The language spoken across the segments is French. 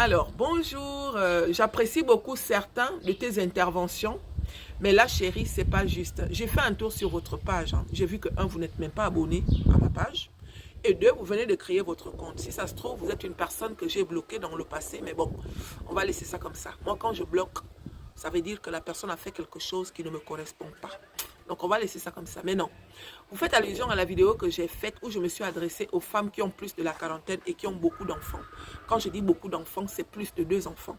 Alors, bonjour, j'apprécie beaucoup certains de tes interventions, mais là, chérie, c'est pas juste. J'ai fait un tour sur votre page, hein. J'ai vu que, un, vous n'êtes même pas abonné à ma page, et deux, vous venez de créer votre compte. Si ça se trouve, vous êtes une personne que j'ai bloquée dans le passé, mais bon, on va laisser ça comme ça. Moi, quand je bloque, ça veut dire que la personne a fait quelque chose qui ne me correspond pas. Donc, on va laisser ça comme ça. Mais non, vous faites allusion à la vidéo que j'ai faite où je me suis adressée aux femmes qui ont plus de la quarantaine et qui ont beaucoup d'enfants. Quand je dis beaucoup d'enfants, c'est plus de 2 enfants.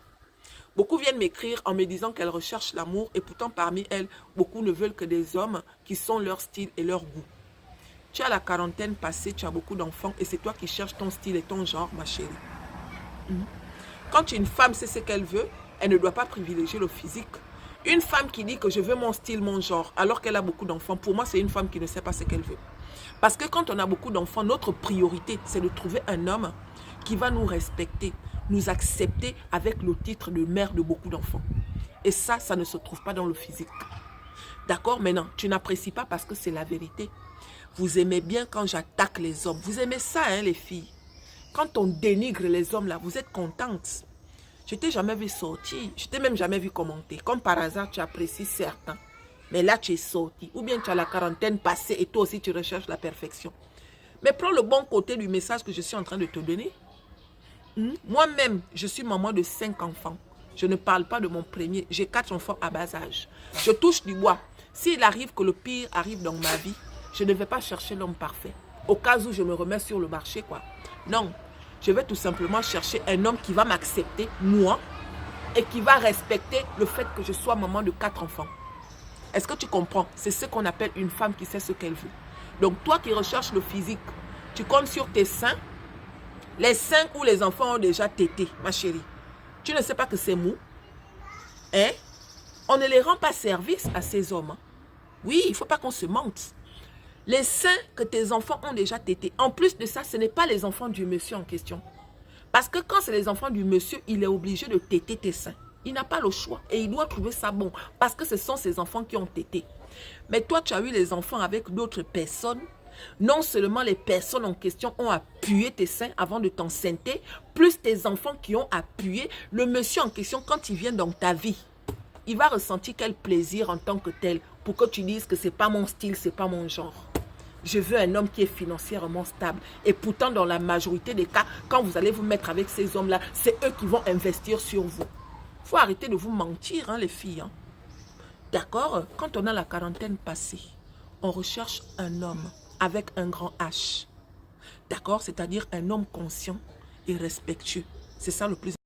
Beaucoup viennent m'écrire en me disant qu'elles recherchent l'amour et pourtant parmi elles, beaucoup ne veulent que des hommes qui sont leur style et leur goût. Tu as la quarantaine passée, tu as beaucoup d'enfants et c'est toi qui cherches ton style et ton genre, ma chérie. Quand une femme sait ce qu'elle veut, elle ne doit pas privilégier le physique. Une femme qui dit que je veux mon style, mon genre, alors qu'elle a beaucoup d'enfants, pour moi, c'est une femme qui ne sait pas ce qu'elle veut. Parce que quand on a beaucoup d'enfants, notre priorité, c'est de trouver un homme qui va nous respecter, nous accepter avec le titre de mère de beaucoup d'enfants. Et ça ne se trouve pas dans le physique. D'accord? Maintenant, tu n'apprécies pas parce que c'est la vérité. Vous aimez bien quand j'attaque les hommes. Vous aimez ça, hein, les filles? Quand on dénigre les hommes, là, vous êtes contentes. Je t'ai jamais vu sortir. Je t'ai même jamais vu commenter. Comme par hasard, tu apprécies certains. Mais là, tu es sorti. Ou bien tu as la quarantaine passée et toi aussi, tu recherches la perfection. Mais prends le bon côté du message que je suis en train de te donner. Moi-même, je suis maman de 5 enfants. Je ne parle pas de mon premier. J'ai 4 enfants à bas âge. Je touche du bois. S'il arrive que le pire arrive dans ma vie, je ne vais pas chercher l'homme parfait. Au cas où je me remets sur le marché, quoi. Non. Je vais tout simplement chercher un homme qui va m'accepter, moi, et qui va respecter le fait que je sois maman de 4 enfants. Est-ce que tu comprends? C'est ce qu'on appelle une femme qui sait ce qu'elle veut. Donc, toi qui recherches le physique, tu comptes sur tes seins. Les seins où les enfants ont déjà tété, ma chérie. Tu ne sais pas que c'est mou? Hein? On ne les rend pas service à ces hommes. Oui, il ne faut pas qu'on se mente. Les seins que tes enfants ont déjà tété, en plus de ça, ce n'est pas les enfants du monsieur en question. Parce que quand c'est les enfants du monsieur, il est obligé de téter tes seins. Il n'a pas le choix et il doit trouver ça bon. Parce que ce sont ses enfants qui ont tété. Mais toi, tu as eu les enfants avec d'autres personnes. Non seulement les personnes en question ont appuyé tes seins avant de t'enceinte, plus tes enfants qui ont appuyé, le monsieur en question, quand il vient dans ta vie, il va ressentir quel plaisir en tant que tel pour que tu dises que c'est pas mon style, c'est pas mon genre. Je veux un homme qui est financièrement stable. Et pourtant, dans la majorité des cas, quand vous allez vous mettre avec ces hommes-là, c'est eux qui vont investir sur vous. Il faut arrêter de vous mentir, hein, les filles. Hein. D'accord? Quand on a la quarantaine passée, on recherche un homme avec un grand H. D'accord? C'est-à-dire un homme conscient et respectueux. C'est ça le plus important.